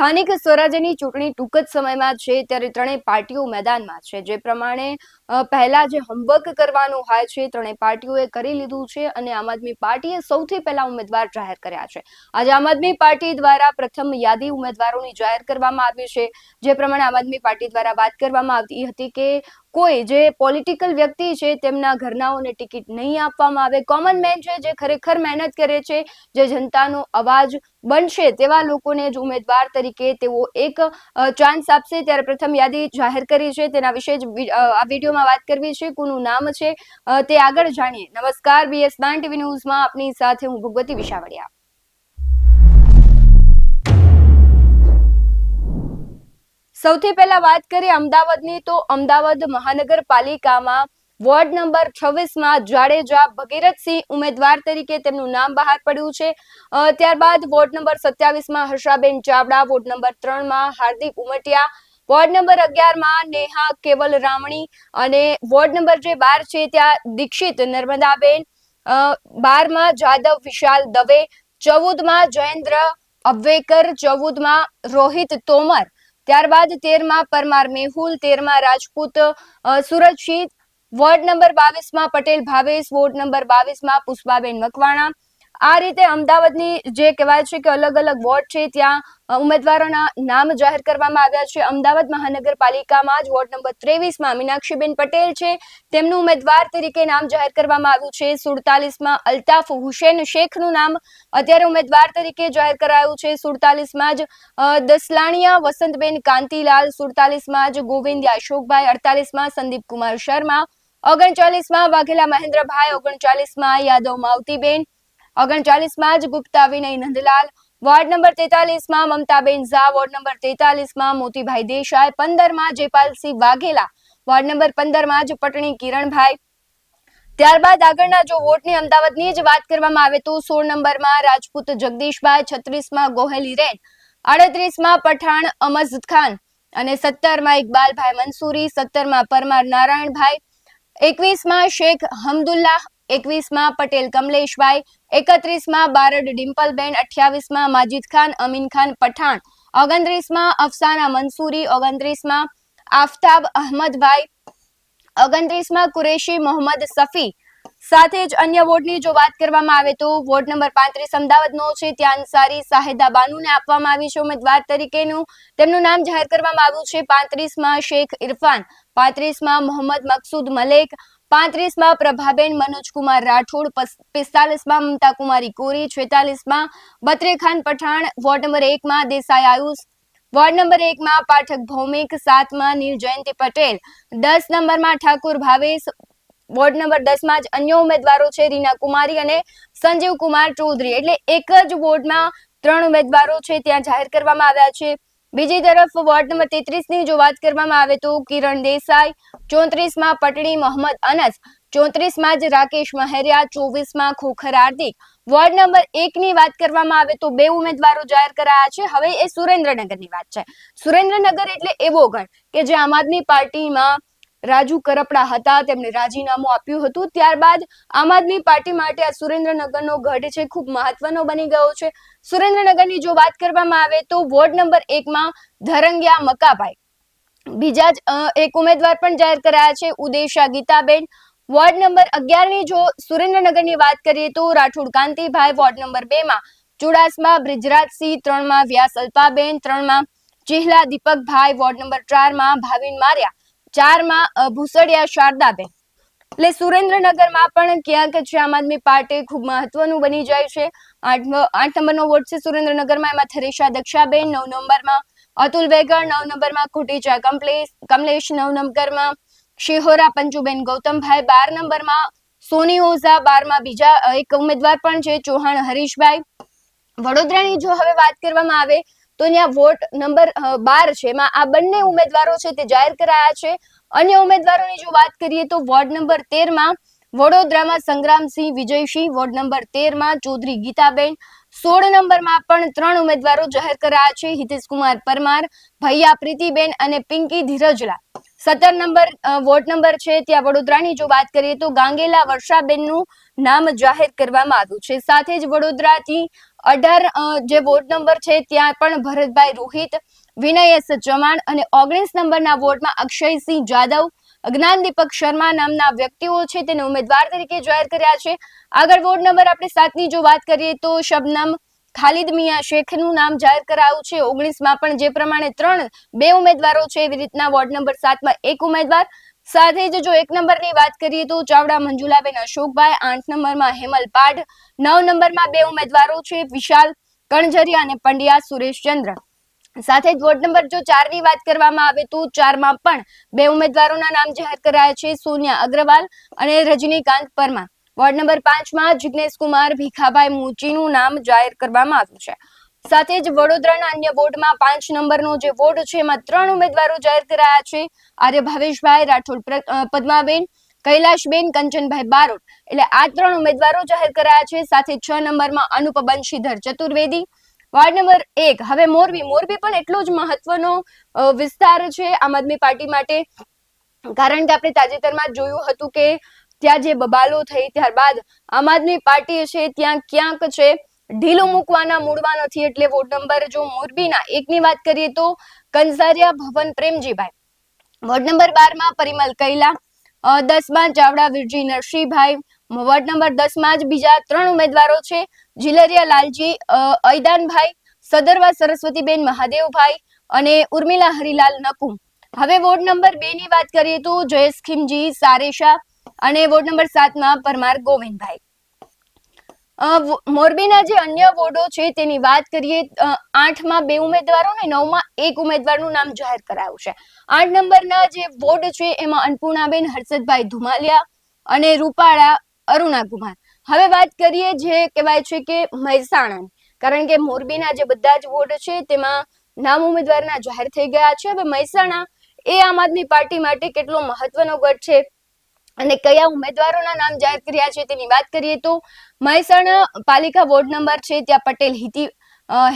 સ્થાનિક સ્વરાજ્યની ચૂંટણી ટૂંક જ સમયમાં છે ત્યારે ત્રણેય પાર્ટીઓ મેદાનમાં છે। જે પ્રમાણે પહેલા જે હોમવર્ક કરવાનું હોય છે ત્રણેય પાર્ટીઓએ કરી લીધું છે અને આમ આદમી પાર્ટીએ સૌથી પહેલા ઉમેદવાર જાહેર કર્યા છે। આજે આમ આદમી પાર્ટી દ્વારા પ્રથમ યાદી ઉમેદવારોની જાહેર કરવામાં આવી છે। જે પ્રમાણે આમ આદમી પાર્ટી દ્વારા વાત કરવામાં આવતી હતી કે કોઈ જે પોલિટિકલ વ્યક્તિ છે તેમના ઘરનાઓને ટિકિટ નહીં આપવામાં આવે। કોમન મેન છે જે ખરેખર મહેનત કરે છે, જે જનતાનો અવાજ બનશે તેવા લોકોને જ ઉમેદવાર તરીકે તેઓ એક ચાન્સ આપશે। ત્યારે પ્રથમ યાદી જાહેર કરી છે તેના વિશે જ આ વિડીયોમાં વાત કરવી છે। કોનું નામ છે તે આગળ જાણીએ। નમસ્કાર, BS9 TV ન્યૂઝમાં આપની સાથે હું ભગવતી વિશાવડિયા। સૌથી પહેલા વાત કરીએ અમદાવાદની તો અમદાવાદ મહાનગરપાલિકામાં વોર્ડ નંબર 26માં જાડેજા ભગીરથસિંહ ઉમેદવાર તરીકે તેમનું નામ બહાર પડ્યું છે। ત્યારબાદ વોર્ડ નંબર 27માં હર્ષાબેન ચાવડા, વોર્ડ નંબર 3માં હાર્દિક ઉમટિયા, વોર્ડ નંબર 11માં નેહા કેવલ રામણી અને વોર્ડ નંબર જે 12 છે ત્યાં દીક્ષિત નર્મદાબેન, 12માં જાદવ વિશાલ દવે, 14માં જયેન્દ્ર અબ્વેકર, 14માં રોહિત તોમર, ત્યારબાદ 13માં પરમાર મેહુલ, 13માં રાજપૂત સુરજસિંહ, વોર્ડ નંબર 22માં પટેલ ભાવેશ, વોર્ડ નંબર 22માં પુષ્પાબેન મકવાણા। આ રીતે અમદાવાદની જે કહેવાય છે કે અલગ અલગ વોર્ડ છે ત્યાં ઉમેદવારોના નામ જાહેર કરવામાં આવ્યા છે। અમદાવાદ મહાનગરપાલિકામાં જ વોર્ડ નંબર 23માં મીનાક્ષીબેન પટેલ છે તેમનું ઉમેદવાર તરીકે નામ જાહેર કરવામાં આવ્યું છે। 47માં અલ્તાફ હુસેન શેખનું નામ અત્યારે ઉમેદવાર તરીકે જાહેર કરાયું છે। 47માં જ દસલાણીયા વસંતબેન કાંતિલાલ, 47માં જ ગોવિંદ અશોકભાઈ, 48માં સંદીપ કુમાર શર્મા, 39માં વાઘેલા મહેન્દ્રભાઈ, 39માં યાદવ માવતીબેન, 39માં જ ગુપ્તા વિનય નંદલાલ, વોર્ડ નંબર 43માં મમતાબેન ઝા, વોર્ડ નંબર 43માં મોતીભાઈ દેસાઈ, 15માં જયપાલસિંહ વાઘેલા, વોર્ડ નંબર 15માં જ પટણી કિરણભાઈ। ત્યારબાદ આગળના જો વોટની અમદાવાદની જ વાત કરવામાં આવે તો 16 નંબરમાં રાજપૂત જગદીશભાઈ, 36માં ગોહેલી રેન, 38માં પઠાણ અમઝ ખાન અને 17માં ઇકબાલભાઈ મંસૂરી, 17માં પરમાર નારાયણભાઈ, 21માં શેખ હમદુલ્લાહ, 21માં પટેલ કમલેશભાઈ, 31માં બારડ ડિમ્પલબેન, 28માં માજીદ ખાન અમીન ખાન પઠાણ, 29માં અફસાના મંસૂરી, 29માં આફતાબ અહમદભાઈ, 29માં કુરેશી મોહમ્મદ સફી। સાથે જ અન્ય વોર્ડની જો વાત કરવામાં આવે તો વોર્ડ નંબર 35 અમદાવાદનો છે ત્યાં અંસારી શાહિદા બાનુને આપવામાં આવી છે ઉમેદવાર તરીકેનું તેમનું નામ જાહેર કરવામાં આવ્યું છે। 35માં શેખ ઇરફાન, 35માં મોહમ્મદ મકસૂદ મલેક, 35માં પ્રભાબેન મનોજકુમાર રાઠોડ, 45માં મમતા કુમારી કોરી, 46માં બત્રેખાન પઠાણ, વોર્ડ નંબર 1માં દેસાઈ આયુષ, વોર્ડ નંબર 1માં પાઠક ભૌમિક, 7માં નીલ જયંતિ પટેલ, 10 નંબરમાં ઠાકુર ભાવેશ, વોર્ડ નંબર 10માં જ અન્ય ઉમેદવારો છે રીના કુમારી અને સંજીવ કુમાર ચૌધરી। એટલે એક જ વોર્ડમાં 3 ઉમેદવારો છે ત્યાં જાહેર કરવામાં આવ્યા છે। બીજી તરફ વોર્ડ નંબર 33ની જો વાત કરવામાં આવે તો કિરણ દેસાઈ, 34માં પટણી મોહમ્મદ અનસ, 34માં જ રાકેશ મહેરિયા, 24માં ખોખર હાર્દિક। વોર્ડ નંબર 1ની વાત કરવામાં આવે તો 2 ઉમેદવારો જાહેર કરાયા છે। હવે એ સુરેન્દ્રનગરની વાત છે। સુરેન્દ્રનગર એટલે એવો ગઢ કે જે આમ આદમી પાર્ટીમાં રાજુ કરપડા હતા તેમણે રાજીનામું આપ્યું હતું, ત્યારબાદ આમ આદમી પાર્ટી માટે આ સુરેન્દ્રનગરનો ગઢ છે ખૂબ મહત્વનો બની ગયો છે। સુરેન્દ્રનગરની જો વાત કરવામાં આવે તો વોર્ડ નંબર 1માં ધરંગિયા મકાભાઈ, બીજા જ એક ઉમેદવાર પણ જાહેર કરાયા છે ઉદેશા ગીતાબેન। વોર્ડ નંબર 11ની જો સુરેન્દ્રનગરની વાત કરીએ તો રાઠોડ કાંતિભાઈ, વોર્ડ નંબર 2માં ચુડાસમા બ્રિજરાજસિંહ, 3માં વ્યાસ અલ્પાબેન, 3માં ચિહલા દીપકભાઈ, વોર્ડ નંબર 4માં ભાવિન માર્યા, 4માં ભૂસડિયા શારદાબેન। એટલે સુરેન્દ્રનગરમાં પણ ક્યાંક છે આમ આદમી પાર્ટી ખૂબ મહત્વનું બની જાય છે। 8 નંબરનો વોર્ડ છે સુરેન્દ્રનગરમાં, એમાં થરેશા દક્ષાબેન, 9 નંબરમાં અતુલ વેગડ, 9 નંબરમાં કોટેચા કમલેશ, 9 નંબરમાં શિહોરા પંચુબેન ગૌતમભાઈ, 12 નંબરમાં સોની ઓઝા, 12માં બીજા એક ઉમેદવાર પણ છે ચૌહાણ હરીશભાઈ। વડોદરાની જો હવે વાત કરવામાં આવે તો ત્યાં વોર્ડ નંબર 12 છે એમાં આ બંને ઉમેદવારો છે તે જાહેર કરાયા છે। અન્ય ઉમેદવારોની જો વાત કરીએ તો વોર્ડ નંબર 13માં વડોદરામાં સંગ્રામસિંહ વિજયસિંહ, વોર્ડ નંબર 13માં ચૌધરી ગીતાબેન, 16 નંબરમાં પણ 3 ઉમેદવારો જાહેર કરાયા છે હિતેશકુમાર પરમાર, ભૈયા પ્રીતિબેન અને પિંકી ધીરજલા। 17 નંબર વોર્ડ નંબર છે ત્યાં વડોદરાની જો વાત કરીએ તો ગાંગેલા વર્ષાબેનનું નામ જાહેર કરવામાં આવ્યું છે। સાથે જ વડોદરાથી 18 જે વોર્ડ નંબર છે ત્યાં પણ ભરતભાઈ રોહિત, વિનય એસ ચૌહાણ અને 19 નંબરના વોર્ડમાં અક્ષયસિંહ જાદવ, જ્ઞાનદીપક શર્મા નામના વ્યક્તિઓ છે તેને ઉમેદવાર તરીકે જાહેર કર્યા છે. આગળ વોર્ડ નંબર આપણે 7ની જો વાત કરીએ તો શબનમ ખાલિદ મિયા શેખનું નામ જાહેર કરાયું છે. 19માં પણ જે પ્રમાણે બે ઉમેદવારો છે એવી રીતના વોર્ડ નંબર 7માં એક ઉમેદવાર. સાથે જ જો 1 નંબરની વાત કરીએ તો ચાવડા મંજુલાબેન અશોકભાઈ, 8 નંબરમાં હેમલ પાઢ, 9 નંબરમાં બે ઉમેદવારો છે વિશાલ કણઝરિયા અને પંડ્યા સુરેશચંદ્ર. સાથે જ વોર્ડ નંબર જો 4ની વાત કરવામાં આવે તો 4માં પણ બે ઉમેદવારોના નામ જાહેર કરાયા છે, સોનિયા અગ્રવાલ અને રજનીકાંત પરમાર. વોર્ડ નંબર 5માં જિગ્નેશ કુમાર ભીખાભાઈ મુચીનું નામ જાહેર કરવામાં આવ્યું છે. સાથે જ વડોદરાના અન્ય વોર્ડમાં 5 નંબરનો જે વોર્ડ છે એમાં 3 ઉમેદવારો જાહેર કરાયા છે, આર્ય ભાવેશભાઈ રાઠોડ, પદ્માબેન, કૈલાશબેન, કંચનભાઈ બારોટ. એટલે આ 3 ઉમેદવારો જાહેર કરાયા છે. સાથે 6 નંબરમાં અનુપ બંશીધર ચતુર્વેદી. વોર્ડ નંબર 1 હવે મોરબી પણ એટલો જ મહત્વનો વિસ્તાર છે આમ આદમી પાર્ટી માટે, કારણ કે આપણે તાજેતરમાં જોયું હતું કે ત્યાં જે બબાલો થઈ ત્યારબાદ આમ આદમી પાર્ટી છે ત્યાં ક્યાંક છે ઢીલું મૂકવાના મૂડમાં નથી. એટલે વોર્ડ નંબર જો મોરબીના 1ની વાત કરીએ તો કંસારિયા ભવન પ્રેમજીભાઈ, વોર્ડ નંબર 12માં પરિમલ કૈલા, 10માં ચાવડા વિરજી નરસિંહભાઈ, વોર્ડ નંબર 10માં જ બીજા 3 ઉમેદવારો છે, જીલરિયા લાલજી ઐદાનભાઈ, સદરવા સરસ્વતીબેન મહાદેવભાઈ અને ઉર્મિલા હરિલાલ નકુમ. હવે વોર્ડ નંબર 2ની વાત કરીએ તો જયેશ ખીમજી સારેશા અને વોર્ડ નંબર 7માં પરમાર ગોવિંદભાઈ. મોરબીના જે અન્ય વોર્ડો છે તેની વાત કરીએ, 8માં બે ઉમેદવારો અને 9માં એક ઉમેદવારનું નામ જાહેર કરાયું છે. 8 નંબરના જે વોર્ડ છે એમાં અન્નપૂર્ણાબેન હર્ષદભાઈ ધુમાલિયા અને રૂપાળા અરુણા કુમાર. હવે વાત કરીએ જે કહેવાય છે કે મહેસાણા, કારણ કે મોરબીના જે બધા જ વોર્ડ છે તેમાં નામ ઉમેદવારના જાહેર થઈ ગયા છે. હવે મહેસાણા એ આમ આદમી પાર્ટી માટે કેટલો મહત્વનો ગઢ છે અને કયા ઉમેદવારોના નામ જાહેર કર્યા છે તેની વાત કરીએ તો મહેસાણા પાલિકા વોર્ડ નંબર છે ત્યાં પટેલ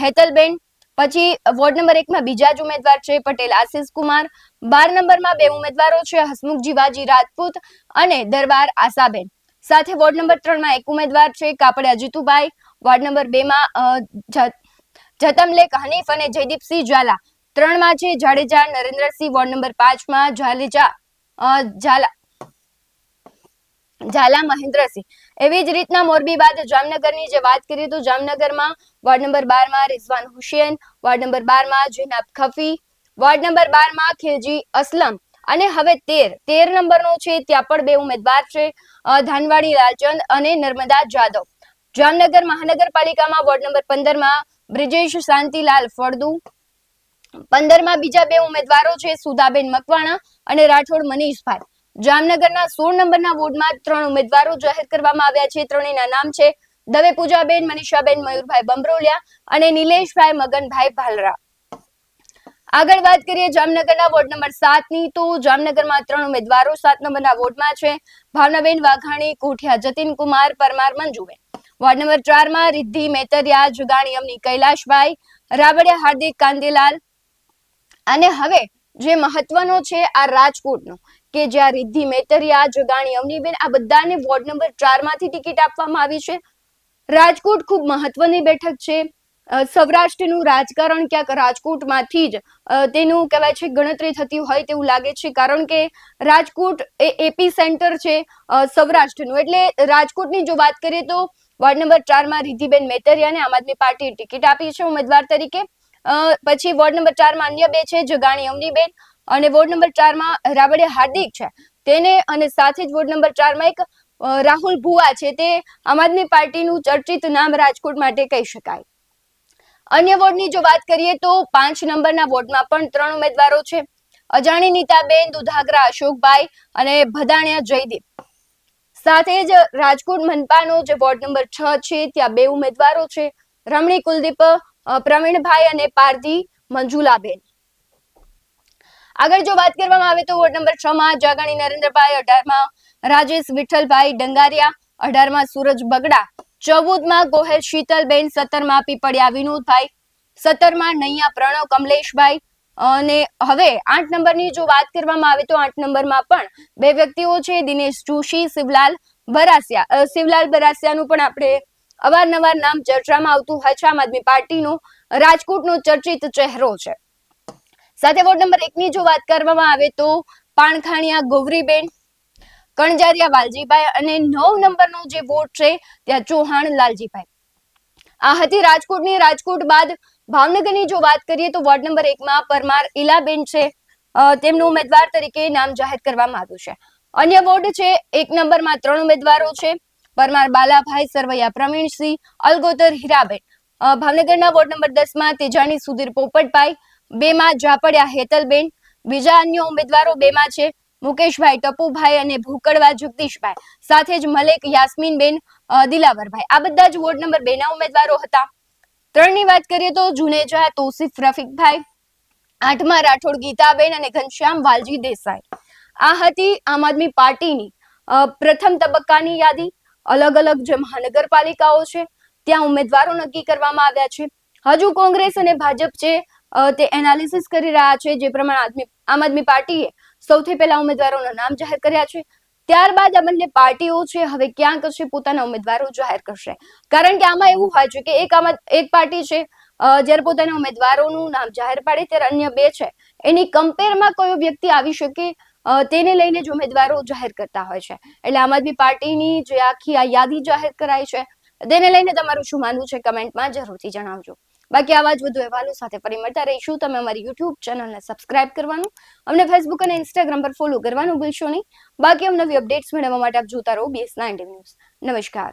હેતલબેન, પછી વોર્ડ નંબર 1માં બીજા જ ઉમેદવાર છે પટેલ આશિષ કુમાર, 12 નંબરમાં બે ઉમેદવારો છે હસમુખ જીવાજી રાજપૂત અને દરબાર આશાબેન. સાથે વોર્ડ નંબર 3માં એક ઉમેદવાર છે કાપડિયા જીતુભાઈ, વોર્ડ નંબર 2માં જતમલેક હનીફ અને જયદીપસિંહ ઝાલા, 3માં છે જાડેજા નરેન્દ્રસિંહ, વોર્ડ નંબર 5માં ઝાલા મહેન્દ્રસિંહ. એવી જ રીતના મોરબી બાદ જામનગરની જે વાત કરીએ તો જામનગરમાં વોર્ડ નંબર 12માં રિઝવાન હુસેન, વોર્ડ નંબર 12માં જિનાબ ખફી, વોર્ડ નંબર 12માં ખિલજી અસલમ અને હવે 13 નંબરનો છે ત્યાં પણ બે ઉમેદવાર છે, ધાનવાડી લાલચંદ અને નર્મદા જાદવ. જામનગર મહાનગરપાલિકામાં વોર્ડ નંબર 15માં બ્રિજેશ શાંતિલાલ ફળદુ, 15માં બીજા બે ઉમેદવારો છે સુધાબેન મકવાણા અને રાઠોડ મનીષભાઈ. જામનગરના 16 નંબરના વોર્ડમાં 3 ઉમેદવારો જાહેર કરવામાં આવ્યા છે. ત્રણેયના નામ છે દવે પૂજાબેન, મનીષાબેન મયુરભાઈ બમરોલિયા અને નિલેશભાઈ મગનભાઈ ભાલરા. આગળ વાત કરીએ જામનગરના વોર્ડ નંબર 7ની તો જામનગરમાં 3 ઉમેદવારો 7 નંબરના વોર્ડમાં છે, ભાવનાબેન વાઘાણી, કોઠિયા જતીન કુમાર, પરમાર મંજુબેન. વોર્ડ નંબર 4માં રિદ્ધિ મેતરિયા, જુગાણી અમની કૈલાશભાઈ, રાબડિયા હાર્દિક કાંદીલાલ. અને હવે જે મહત્વનો છે આ રાજકોટનો, કે જ્યાં રિદ્ધિ મેતરિયા, જગાણી અવનીબેન આ બધાને વોર્ડ નંબર 4માંથી ટિકિટ આપવામાં આવી છે. રાજકોટ ખૂબ મહત્વની બેઠક છે. સૌરાષ્ટ્રનું રાજકારણ ક્યાંક રાજકોટમાંથી જ તેનું કહેવાય છે ગણતરી થતી હોય તેવું લાગે છે, કારણ કે રાજકોટ એ એપી સેન્ટર છે સૌરાષ્ટ્રનું. એટલે રાજકોટની જો વાત કરીએ તો વોર્ડ નંબર 4માં રિદ્ધિબેન મેતરિયાને આમ આદમી પાર્ટીએ ટિકિટ આપી છે ઉમેદવાર તરીકે. પછી વોર્ડ નંબર 4માં અન્ય બે છે, જગાણી અવનીબેન અને વોર્ડ નંબર 4માં રાબડિયા હાર્દિક છે તેને, અને સાથે જ વોર્ડ નંબર 4માં એક રાહુલ ભુવા છે, તે આમ આદમી પાર્ટીનું ચર્ચિત નામ રાજકોટ માટે કહી શકાય. અન્ય વોર્ડની જો વાત કરીએ તો 5 નંબરના વોર્ડમાં પણ 3 ઉમેદવારો છે, અજાણી નીતાબેન, દુધાગરા અશોકભાઈ અને ભદાણિયા જયદીપ. સાથે જ રાજકોટ મનપાનો જે વોર્ડ નંબર 6 છે ત્યાં બે ઉમેદવારો છે, રમણી કુલદીપ પ્રવીણભાઈ અને પારધી મંજુલાબેન. આગળ જો વાત કરવામાં આવે તો વોર્ડ નંબર 6માં જાગાણી નરેન્દ્રભાઈ, 18માં રાજેશ વિઠ્ઠલભાઈ ડંગારિયા, 18માં સૂરજ બગડા, 14માં ગોહેલ શીતલબેન, 17માં પીપળિયા વિનોદભાઈ, 17માં નૈયા પ્રણવ કમલેશભાઈ. અને હવે 8 નંબરની જો વાત કરવામાં આવે તો 8 નંબરમાં પણ બે વ્યક્તિઓ છે, દિનેશ જોશી, શિવલાલ બરાસિયાનું પણ આપણે અવારનવાર નામ ચર્ચામાં આવતું હોય છે. આમ આદમી પાર્ટીનો રાજકોટનો ચર્ચિત ચહેરો છે. સાથે વોર્ડ નંબર 1 ની જો વાત કરવામાં આવે તો પાણખાણિયા ગૌરીબેન, કણજારિયા વાલજીભાઈ અને 9 નંબરનો જે વોર્ડ છે ત્યાં ચૌહાણ લાલજીભાઈ. આ હતી રાજકોટની. રાજકોટ બાદ ભાવનગરની જો વાત કરીએ તો વોર્ડ નંબર 1 માં પરમાર ઇલાબેન છે, તેમનું ઉમેદવાર તરીકે નામ જાહેર કરવામાં આવ્યું છે. અન્ય વોર્ડ છે 1 નંબરમાં 3 ઉમેદવારો છે, પરમાર બાલાભાઈ, સરવૈયા પ્રવીણસિંહ, અલગોતર હીરાબેન. ભાવનગરના વોર્ડ નંબર 10 માં તેજાણી સુધીર પોપટભાઈ, 2 માં જાપડિયા હેતલબેન. બીજા અન્ય ઉમેદવારો 2 માં છે મુકેશભાઈ ટપુભાઈ અને ભૂકડવા જગદીશભાઈ, સાથે જ મલેક યાસ્મીનબેન દિલાવરભાઈ. આ બધા જ વોર્ડ નંબર 2 ના ઉમેદવારો હતા. 3 ની વાત કરીએ તો જુનેજા તોસીફ રફીકભાઈ, 8 માં રાઠોડ ગીતાબેન અને ઘનશ્યામ વાલજી દેસાઈ. આ હતી આમ આદમી પાર્ટીની પ્રથમ તબક્કાની યાદી. અલગ અલગ જે મહાનગરપાલિકાઓ છે ત્યાં ઉમેદવારો નક્કી કરવામાં આવ્યા છે. હજુ કોંગ્રેસ અને ભાજપ છે તે એનાલિસિસ કરી રહ્યા છે. જે પ્રમાણે આમ આદમી પાર્ટીએ સૌથી પહેલા ઉમેદવારોના નામ જાહેર કર્યા છે, ત્યારબાદ આ બંને પાર્ટીઓ છે હવે ક્યાંક છે પોતાના ઉમેદવારો જાહેર કરશે. કારણ કે આમાં એવું હોય છે કે એક પાર્ટી છે જ્યારે પોતાના ઉમેદવારોનું નામ જાહેર પાડે ત્યારે અન્ય બે છે એની કમ્પેરમાં કયો વ્યક્તિ આવી શકે તેને લઈને જ ઉમેદવારો જાહેર કરતા હોય છે. એટલે આમ આદમી પાર્ટીની જે આખી આ યાદી જાહેર કરાઈ છે તેને લઈને તમારું શું માનવું છે કમેન્ટમાં જરૂરથી જણાવજો. બાકી આવા જ વધુ અહેવાલો સાથે ફરી મળતા રહીશું. તમે અમારી યુટ્યુબ ચેનલને સબસ્ક્રાઇબ કરવાનું, અમને ફેસબુક અને ઇન્સ્ટાગ્રામ પર ફોલો કરવાનું ભૂલશો નહીં. બાકી નવી અપડેટ્સ મેળવવા માટે આપ જોતા રહો BS19 ન્યૂઝ. નમસ્કાર.